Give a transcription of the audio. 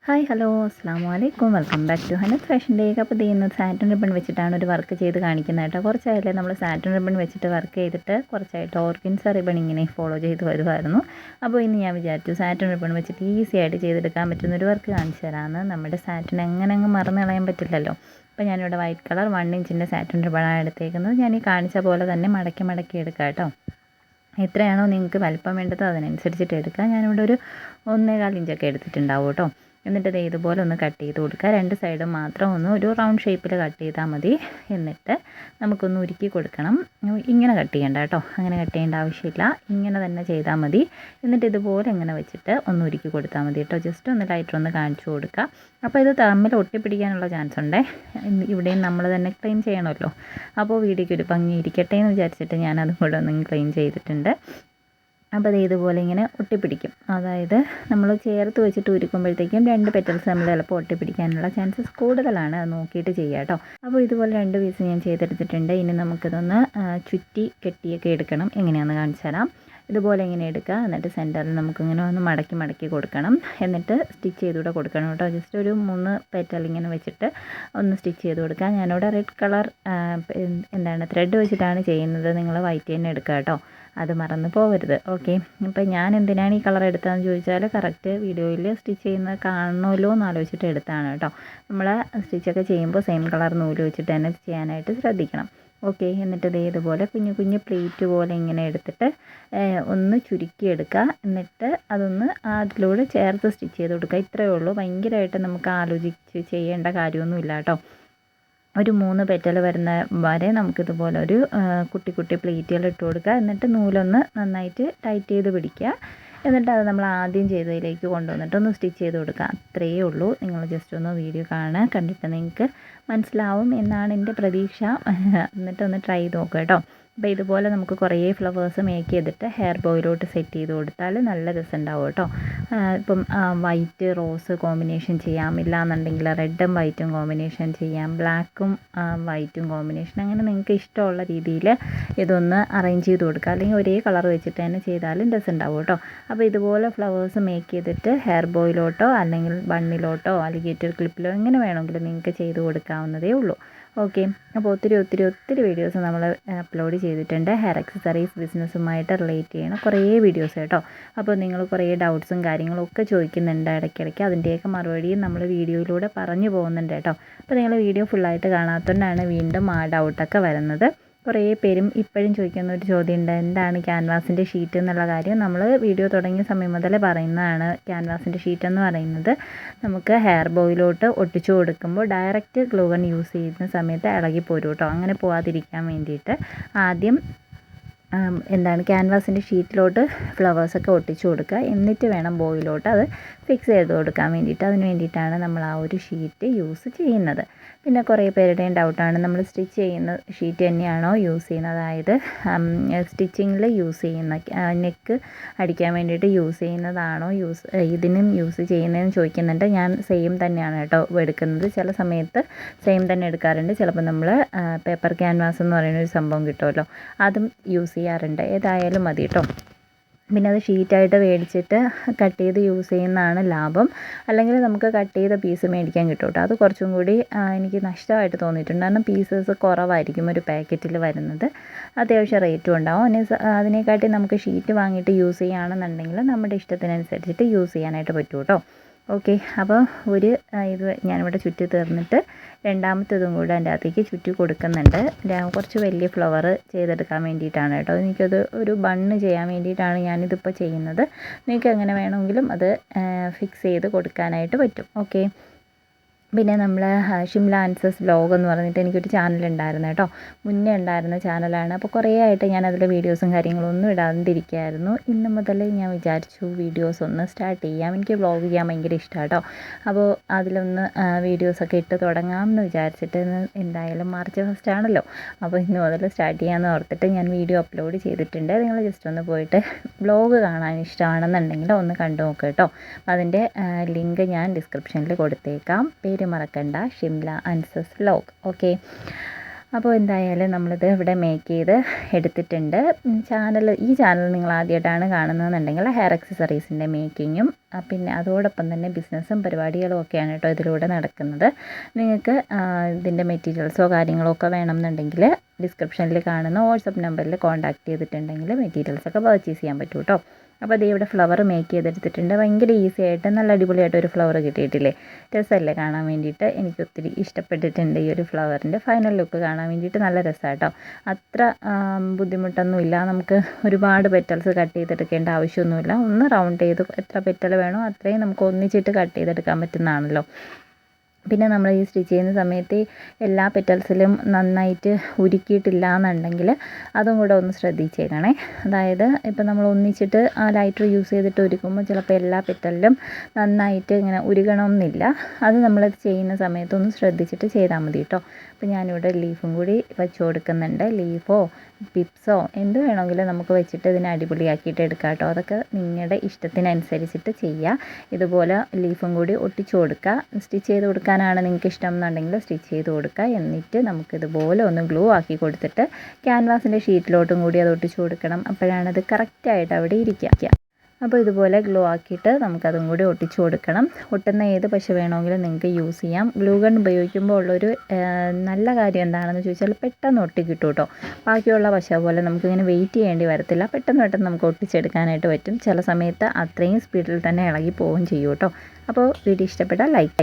Hi hello അസ്സാം വലൈക്കും welcome back to Hanath fashion ഡേക്ക്. അപ്പോൾ ചെയ്യുന്നത് സാറ്റിൻ റിബൺ വെച്ചിട്ടാണ് ഒരു വർക്ക് ചെയ്ത് കാണിക്കുന്നത് കേട്ടോ. കുറച്ചായില്ലേ നമ്മൾ സാറ്റിൻ റിബൺ വെച്ചിട്ട് വർക്ക് ചെയ്തിട്ട് കുറച്ചായിട്ട് ഓർഗൻസ റിബൺ ഇങ്ങനെ ഫോളോ ചെയ്ത് വരുമായിരുന്നു. അപ്പോൾ ഇന്ന് ഞാൻ വിചാരിച്ചു സാറ്റിൻ റിബൺ വെച്ചിട്ട് ഈസി ആയിട്ട് ചെയ്തെടുക്കാൻ പറ്റുന്നൊരു വർക്ക് കാണിച്ചു തരാമെന്ന്. നമ്മുടെ സാറ്റിൻ എങ്ങനെ അങ്ങ് മറന്നു കളയാൻ പറ്റില്ലല്ലോ. അപ്പോൾ ഞാനിവിടെ വൈറ്റ് കളർ 1 ഇഞ്ചിൻ്റെ സാറ്റിൻ റിബണാണ് എടുത്തേക്കുന്നത്. ഞാൻ ഈ കാണിച്ച പോലെ തന്നെ മടക്കി മടക്കി എടുക്കാം കേട്ടോ. എത്രയാണോ നിങ്ങൾക്ക് വലിപ്പം വേണ്ടത് അതിനനുസരിച്ചിട്ട് എടുക്കുക. ഞാനിവിടെ ഒരു 1.25 ഇഞ്ചൊക്കെ എടുത്തിട്ടുണ്ടാവും കേട്ടോ. എന്നിട്ട് ഇത് ഇതുപോലെ ഒന്ന് കട്ട് ചെയ്ത് കൊടുക്കുക. 2 സൈഡും മാത്രം ഒന്ന് ഒരു റൗണ്ട് ഷേപ്പിൽ കട്ട് ചെയ്താൽ മതി. എന്നിട്ട് നമുക്കൊന്ന് ഉരുക്കി കൊടുക്കണം. ഇങ്ങനെ കട്ട് ചെയ്യേണ്ട കേട്ടോ, അങ്ങനെ കട്ട് ചെയ്യേണ്ട ആവശ്യമില്ല, ഇങ്ങനെ തന്നെ ചെയ്താൽ മതി. എന്നിട്ട് ഇതുപോലെ ഇങ്ങനെ വെച്ചിട്ട് ഒന്ന് ഉരുക്കി കൊടുത്താൽ മതി കേട്ടോ. ജസ്റ്റ് ഒന്ന് ലൈറ്റർ ഒന്ന് കാണിച്ചു കൊടുക്കുക. അപ്പോൾ ഇത് തമ്മിൽ ഒട്ടിപ്പിടിക്കാനുള്ള ചാൻസ് ഉണ്ട്. ഇവിടെയും നമ്മൾ തന്നെ ക്ലീൻ ചെയ്യണമല്ലോ. അപ്പോൾ വീഡിയോയ്ക്ക് ഒരു ഭംഗി ഇരിക്കട്ടെ എന്ന് വിചാരിച്ചിട്ട് ഞാനതും കൂടെ ഒന്ന് ക്ലീൻ ചെയ്തിട്ടുണ്ട്. അപ്പോൾ അത് ഇതുപോലെ ഇങ്ങനെ ഒട്ടിപ്പിടിക്കും. അതായത് നമ്മൾ ചേർത്ത് വെച്ചിട്ട് ഉരുക്കുമ്പോഴത്തേക്കും 2 പെറ്റൽസ് നമ്മൾ ചിലപ്പോൾ ഒട്ടിപ്പിടിക്കാനുള്ള ചാൻസസ് കൂടുതലാണ്. അത് നോക്കിയിട്ട് ചെയ്യുക കേട്ടോ. അപ്പോൾ ഇതുപോലെ 2 പീസ് ഞാൻ ചെയ്തെടുത്തിട്ടുണ്ട്. ഇനി നമുക്കിതൊന്ന് ചുറ്റി കെട്ടിയൊക്കെ എടുക്കണം. എങ്ങനെയാണെന്ന് കാണിച്ചു തരാം. ഇതുപോലെ ഇങ്ങനെ എടുക്കുക. എന്നിട്ട് സെൻറ്ററിൽ നമുക്കിങ്ങനെ ഒന്ന് മടക്കി മടക്കി കൊടുക്കണം. എന്നിട്ട് സ്റ്റിച്ച് ചെയ്തുകൂടെ കൊടുക്കണം കേട്ടോ. ജസ്റ്റ് ഒരു 3 പെറ്റൽ ഇങ്ങനെ വെച്ചിട്ട് ഒന്ന് സ്റ്റിച്ച് ചെയ്ത് കൊടുക്കുക. ഞാനിവിടെ റെഡ് കളർ ത്രെഡ് വെച്ചിട്ടാണ് ചെയ്യുന്നത്. നിങ്ങൾ വൈറ്റ് തന്നെ എടുക്കുക കേട്ടോ, അത് മറന്നു പോകരുത്. ഓക്കെ, ഇപ്പോൾ ഞാൻ എന്തിനാണ് ഈ കളർ എടുത്തതെന്ന് ചോദിച്ചാൽ കറക്റ്റ് വീഡിയോയിൽ സ്റ്റിച്ച് ചെയ്യുന്നത് കാണണമല്ലോ എന്ന് ആലോചിച്ചിട്ട് എടുത്താണ് കേട്ടോ. നമ്മൾ സ്റ്റിച്ചൊക്കെ ചെയ്യുമ്പോൾ സെയിം കളർ നൂല് വെച്ചിട്ട് തന്നെ ചെയ്യാനായിട്ട് ശ്രദ്ധിക്കണം. ഓക്കെ, എന്നിട്ട് ഇതുപോലെ കുഞ്ഞു കുഞ്ഞു പ്ലേറ്റ് പോലെ ഇങ്ങനെ എടുത്തിട്ട് ഒന്ന് ചുരുക്കിയെടുക്കുക. എന്നിട്ട് അതൊന്ന് അതിലൂടെ ചേർത്ത് സ്റ്റിച്ച് ചെയ്ത് കൊടുക്കുക. ഇത്രയേ ഉള്ളൂ. ഭയങ്കരമായിട്ട് നമുക്ക് ആലോചിച്ച് ചെയ്യേണ്ട കാര്യമൊന്നുമില്ല കേട്ടോ. ഒരു 3 പെറ്റൽ വരുന്ന വരെ നമുക്കിതുപോലെ ഒരു കുട്ടി കുട്ടി പ്ലേറ്റുകൾ ഇട്ട് കൊടുക്കുക. എന്നിട്ട് നൂലൊന്ന് നന്നായിട്ട് ടൈറ്റ് ചെയ്ത് പിടിക്കുക. എന്നിട്ട് അത് നമ്മൾ ആദ്യം ചെയ്തതിലേക്ക് കൊണ്ടുവന്നിട്ട് ഒന്ന് സ്റ്റിച്ച് ചെയ്ത് കൊടുക്കുക. അത്രയേ ഉള്ളൂ. നിങ്ങൾ ജസ്റ്റ് ഒന്ന് വീഡിയോ കാണുക, കണ്ടിട്ട് നിങ്ങൾക്ക് മനസ്സിലാവും എന്നാണ് എൻ്റെ പ്രതീക്ഷ. എന്നിട്ടൊന്ന് ട്രൈ ചെയ്ത് നോക്കുക കേട്ടോ. അപ്പോൾ ഇതുപോലെ നമുക്ക് കുറേ ഫ്ലവേഴ്സ് മേക്ക് ചെയ്തിട്ട് ഹെയർ ബോയിലോട്ട് സെറ്റ് ചെയ്ത് കൊടുത്താൽ നല്ല രസമുണ്ടാവും കേട്ടോ. ഇപ്പം വൈറ്റ് റോസ് കോമ്പിനേഷൻ ചെയ്യാം, ഇല്ലാന്നുണ്ടെങ്കിൽ റെഡും വൈറ്റും കോമ്പിനേഷൻ ചെയ്യാം, ബ്ലാക്കും വൈറ്റും കോമ്പിനേഷൻ, അങ്ങനെ നിങ്ങൾക്ക് ഇഷ്ടമുള്ള രീതിയിൽ ഇതൊന്ന് അറേഞ്ച് ചെയ്ത് കൊടുക്കുക. അല്ലെങ്കിൽ ഒരേ കളർ വെച്ചിട്ട് തന്നെ ചെയ്താലും രസമുണ്ടാവും കേട്ടോ. അപ്പോൾ ഇതുപോലെ ഫ്ലവേഴ്സ് മേക്ക് ചെയ്തിട്ട് ഹെയർ ബോയിലോട്ടോ അല്ലെങ്കിൽ ബണ്ണിലോട്ടോ അലിഗേറ്റർ ക്ലിപ്പിലോ എങ്ങനെ വേണമെങ്കിലും നിങ്ങൾക്ക് ചെയ്ത് കൊടുക്കാവുന്നതേ ഉള്ളൂ. ഓക്കെ, അപ്പോൾ ഒത്തിരി വീഡിയോസ് നമ്മൾ അപ്ലോഡ് ചെയ്തിട്ടുണ്ട്. ഹെയർ അക്സസറീസ് ബിസിനസ്സുമായിട്ട് റിലേറ്റ് ചെയ്യണം കുറേ വീഡിയോസ് കേട്ടോ. അപ്പോൾ നിങ്ങൾ കുറേ ഡൗട്ട്സും കാര്യങ്ങളും ഒക്കെ ചോദിക്കുന്നുണ്ട് ഇടയ്ക്കിടയ്ക്ക്. അതിൻ്റെയൊക്കെ മറുപടിയും നമ്മൾ വീഡിയോയിലൂടെ പറഞ്ഞു പോകുന്നുണ്ട് കേട്ടോ. അപ്പോൾ നിങ്ങൾ വീഡിയോ ഫുള്ളായിട്ട് കാണാത്തതുകൊണ്ടാണ് വീണ്ടും ആ ഡൗട്ടൊക്കെ വരുന്നത്. കുറേ പേരും ഇപ്പോഴും ചോദിക്കുന്ന ഒരു ചോദ്യമുണ്ട്, എന്താണ് ക്യാൻവാസിൻ്റെ ഷീറ്റ് എന്നുള്ള കാര്യം. നമ്മൾ വീഡിയോ തുടങ്ങിയ സമയം മുതലേ പറയുന്നതാണ്. ക്യാൻവാസിൻ്റെ ഷീറ്റ് എന്ന് പറയുന്നത് നമുക്ക് ഹെയർ ബോയിലോട്ട് ഒട്ടിച്ചു കൊടുക്കുമ്പോൾ ഡയറക്റ്റ് ഗ്ലൂ ഗൺ യൂസ് ചെയ്യുന്ന സമയത്ത് ഇളകി പോരും കേട്ടോ. അങ്ങനെ പോവാതിരിക്കാൻ വേണ്ടിയിട്ട് ആദ്യം ക്യാൻവാസിൻ്റെ ഷീറ്റിലോട്ട് ഫ്ലവേഴ്സൊക്കെ ഒട്ടിച്ചു കൊടുക്കുക. എന്നിട്ട് വേണം ബോയിലോട്ട് അത് ഫിക്സ് ചെയ്ത് കൊടുക്കാൻ വേണ്ടിയിട്ട്. അതിന് വേണ്ടിയിട്ടാണ് നമ്മൾ ആ ഒരു ഷീറ്റ് യൂസ് ചെയ്യുന്നത്. പിന്നെ കുറേ പേരുടെയും ഡൗട്ടാണ്, നമ്മൾ സ്റ്റിച്ച് ചെയ്യുന്ന ഷീറ്റ് തന്നെയാണോ യൂസ് ചെയ്യുന്നത്, അതായത് സ്റ്റിച്ചിങ്ങിൽ യൂസ് ചെയ്യുന്ന നെക്ക് അടിക്കാൻ വേണ്ടിയിട്ട് യൂസ് ചെയ്യുന്നതാണോ ഇതിനും യൂസ് ചെയ്യുന്നതെന്ന് ചോദിക്കുന്നുണ്ട്. ഞാൻ സെയിം തന്നെയാണ് കേട്ടോ എടുക്കുന്നത്. ചില സമയത്ത് സെയിം തന്നെ എടുക്കാറുണ്ട്. ചിലപ്പോൾ നമ്മൾ പേപ്പർ ക്യാൻവാസ് എന്ന് പറയുന്ന ഒരു സംഭവം കിട്ടുമല്ലോ, അതും യൂസ് ചെയ്യാറുണ്ട്. ഏതായാലും മതി കേട്ടോ. പിന്നെ അത് ഷീറ്റായിട്ട് മേടിച്ചിട്ട് കട്ട് ചെയ്ത് യൂസ് ചെയ്യുന്നതാണ് ലാഭം. അല്ലെങ്കിൽ നമുക്ക് കട്ട് ചെയ്ത പീസ് മേടിക്കാൻ കിട്ടും കേട്ടോ. അത് കുറച്ചും കൂടി എനിക്ക് നഷ്ടമായിട്ട് തോന്നിയിട്ടുണ്ട്. കാരണം പീസസ് കുറവായിരിക്കും ഒരു പാക്കറ്റിൽ വരുന്നത്, അത്യാവശ്യം റേറ്റും ഉണ്ടാവും. അതിനെക്കാട്ടി നമുക്ക് ഷീറ്റ് വാങ്ങിയിട്ട് യൂസ് ചെയ്യുകയാണെന്നുണ്ടെങ്കിൽ നമ്മുടെ ഇഷ്ടത്തിനനുസരിച്ചിട്ട് യൂസ് ചെയ്യാനായിട്ട് പറ്റും കേട്ടോ. ഓക്കെ, അപ്പോൾ ഇത് ഞാനിവിടെ ചുറ്റി തീർന്നിട്ട് രണ്ടാമത്തേതും കൂടെ അതിൻ്റെ അകത്തേക്ക് ചുറ്റി കൊടുക്കുന്നുണ്ട്. കുറച്ച് വലിയ ഫ്ലവർ ചെയ്തെടുക്കാൻ വേണ്ടിയിട്ടാണ് കേട്ടോ. എനിക്കത് ഒരു ബണ്ണ് ചെയ്യാൻ വേണ്ടിയിട്ടാണ് ഞാനിതിപ്പോൾ ചെയ്യുന്നത്. നിങ്ങൾക്ക് എങ്ങനെ വേണമെങ്കിലും അത് ഫിക്സ് ചെയ്ത് കൊടുക്കാനായിട്ട് പറ്റും. ഓക്കെ, പിന്നെ നമ്മൾ ഷിംല ആൻസേഴ്സ് വ്ലോഗ് എന്ന് പറഞ്ഞിട്ട് എനിക്കൊരു ചാനലുണ്ടായിരുന്നു കേട്ടോ. മുന്നേ ഉണ്ടായിരുന്ന ചാനലാണ്. അപ്പോൾ കുറേ ആയിട്ട് ഞാൻ അതിൽ വീഡിയോസും കാര്യങ്ങളൊന്നും ഇടാതിരിക്കുകയായിരുന്നു. ഇന്ന് മുതൽ ഞാൻ വിചാരിച്ചു വീഡിയോസ് ഒന്ന് സ്റ്റാർട്ട് ചെയ്യാം. എനിക്ക് വ്ലോഗ് ചെയ്യാൻ ഭയങ്കര ഇഷ്ടമാണ് കേട്ടോ. അപ്പോൾ അതിലൊന്ന് വീഡിയോസൊക്കെ ഇട്ട് തുടങ്ങാമെന്ന് വിചാരിച്ചിട്ട് എന്തായാലും മാർച്ച് 1 ആണല്ലോ. അപ്പോൾ ഇന്ന് മുതൽ സ്റ്റാർട്ട് ചെയ്യാമെന്ന് ഓർത്തിട്ട് ഞാൻ വീഡിയോ അപ്ലോഡ് ചെയ്തിട്ടുണ്ട്. നിങ്ങൾ ജസ്റ്റ് ഒന്ന് പോയിട്ട് വ്ലോഗ് കാണാൻ ഇഷ്ടമാണെന്നുണ്ടെങ്കിൽ ഒന്ന് കണ്ടു നോക്കുക കേട്ടോ. അതിൻ്റെ ലിങ്ക് ഞാൻ ഡിസ്ക്രിപ്ഷനിൽ കൊടുത്തേക്കാം. പേര് മറക്കണ്ട, ഷിംല ആൻസേഴ്സ് വ്ലോഗ്. ഓക്കെ, അപ്പോൾ എന്തായാലും നമ്മളിത് ഇവിടെ മേക്ക് ചെയ്ത് എടുത്തിട്ടുണ്ട്. ഈ ചാനൽ നിങ്ങൾ ആദ്യമായിട്ടാണ് കാണുന്നതെന്നുണ്ടെങ്കിൽ ഹെയർ അക്സസറീസിൻ്റെ മേക്കിങ്ങും പിന്നെ അതോടൊപ്പം തന്നെ ബിസിനസ്സും പരിപാടികളും ഒക്കെയാണ് കേട്ടോ ഇതിലൂടെ നടക്കുന്നത്. നിങ്ങൾക്ക് ഇതിൻ്റെ മെറ്റീരിയൽസോ കാര്യങ്ങളോ ഒക്കെ വേണമെന്നുണ്ടെങ്കിൽ ഡിസ്ക്രിപ്ഷനിൽ കാണുന്ന വാട്സപ്പ് നമ്പറിൽ കോൺടാക്റ്റ് ചെയ്തിട്ടുണ്ടെങ്കിൽ മെറ്റീരിയൽസൊക്കെ പർച്ചേസ് ചെയ്യാൻ പറ്റും കേട്ടോ. അപ്പോൾ അതേ ഇവിടെ ഫ്ലവർ മേക്ക് ചെയ്തെടുത്തിട്ടുണ്ട്. ഭയങ്കര ഈസി ആയിട്ട് നല്ല അടിപൊളിയായിട്ട് ഒരു ഫ്ലവർ കിട്ടിയിട്ടില്ലേ, രസമല്ലേ കാണാൻ വേണ്ടിയിട്ട്. എനിക്ക് ഒത്തിരി ഇഷ്ടപ്പെട്ടിട്ടുണ്ട് ഈ ഒരു ഫ്ലവറിൻ്റെ ഫൈനൽ ലുക്ക് കാണാൻ വേണ്ടിയിട്ട്. നല്ല രസമാണ് കേട്ടോ. അത്ര ബുദ്ധിമുട്ടൊന്നുമില്ല. നമുക്ക് ഒരുപാട് പെറ്റൽസ് കട്ട് ചെയ്തെടുക്കേണ്ട ആവശ്യമൊന്നുമില്ല. ഒന്ന് റൗണ്ട് ചെയ്ത് എത്ര പെറ്റൽ വേണോ അത്രയും നമുക്ക് ഒന്നിച്ചിട്ട് കട്ട് ചെയ്തെടുക്കാൻ പറ്റുന്നതാണല്ലോ. പിന്നെ നമ്മൾ ഈ സ്റ്റിച്ച് ചെയ്യുന്ന സമയത്ത് എല്ലാ പെറ്റൽസിലും നന്നായിട്ട് ഉരുക്കിയിട്ടില്ല എന്നുണ്ടെങ്കിൽ അതും കൂടെ ഒന്ന് ശ്രദ്ധിച്ചേക്കണേ. അതായത് ഇപ്പോൾ നമ്മൾ ഒന്നിച്ചിട്ട് ആ ലൈറ്റർ യൂസ് ചെയ്തിട്ട് ഉരുക്കുമ്പോൾ ചിലപ്പോൾ എല്ലാ പെറ്റലിലും നന്നായിട്ട് ഇങ്ങനെ ഉരുകണമെന്നില്ല. അത് നമ്മളത് ചെയ്യുന്ന സമയത്ത് ഒന്ന് ശ്രദ്ധിച്ചിട്ട് ചെയ്താൽ മതി കേട്ടോ. അപ്പോൾ ഞാനിവിടെ ലീഫും കൂടി വെച്ച് കൊടുക്കുന്നുണ്ട്. ലീഫോ പിപ്സോ എന്ത് വേണമെങ്കിലും നമുക്ക് വെച്ചിട്ട് ഇതിനെ അടിപൊളിയാക്കിയിട്ട് എടുക്കാം കേട്ടോ. അതൊക്കെ നിങ്ങളുടെ ഇഷ്ടത്തിനനുസരിച്ചിട്ട് ചെയ്യുക. ഇതുപോലെ ലീഫും കൂടി ഒട്ടിച്ചു കൊടുക്കുക. സ്റ്റിച്ച് ചെയ്ത് കൊടുക്കാനാണ് നിങ്ങൾക്ക് ഇഷ്ടം എന്നുണ്ടെങ്കിൽ സ്റ്റിച്ച് ചെയ്ത് കൊടുക്കുക. എന്നിട്ട് നമുക്കിതുപോലെ ഒന്ന് ഗ്ലൂ ആക്കി കൊടുത്തിട്ട് ക്യാൻവാസിൻ്റെ ഷീറ്റിലോട്ടും കൂടി അത് ഒട്ടിച്ചു കൊടുക്കണം. അപ്പോഴാണത് കറക്റ്റായിട്ട് അവിടെ ഇരിക്കുക. അപ്പോൾ ഇതുപോലെ ഗ്ലൂ ആക്കിയിട്ട് നമുക്കതും കൂടി ഒട്ടിച്ചു കൊടുക്കണം. ഒട്ടുന്ന ഏത് പശ വേണമെങ്കിലും നിങ്ങൾക്ക് യൂസ് ചെയ്യാം. ഗ്ലൂ ഗൺ ഉപയോഗിക്കുമ്പോൾ ഉള്ളൊരു നല്ല കാര്യം എന്താണെന്ന് ചോദിച്ചാൽ പെട്ടെന്ന് ഒട്ടിക്കിട്ടും കേട്ടോ. ബാക്കിയുള്ള പശ പോലെ നമുക്കിങ്ങനെ വെയിറ്റ് ചെയ്യേണ്ടി വരത്തില്ല. പെട്ടെന്ന് നമുക്ക് ഒട്ടിച്ചെടുക്കാനായിട്ട് പറ്റും. ചില സമയത്ത് അത്രയും സ്പീഡിൽ തന്നെ ഇളകി പോവുകയും ചെയ്യും കേട്ടോ. അപ്പോൾ വീഡിയോ ഇഷ്ടപ്പെട്ടാൽ ലൈക്ക്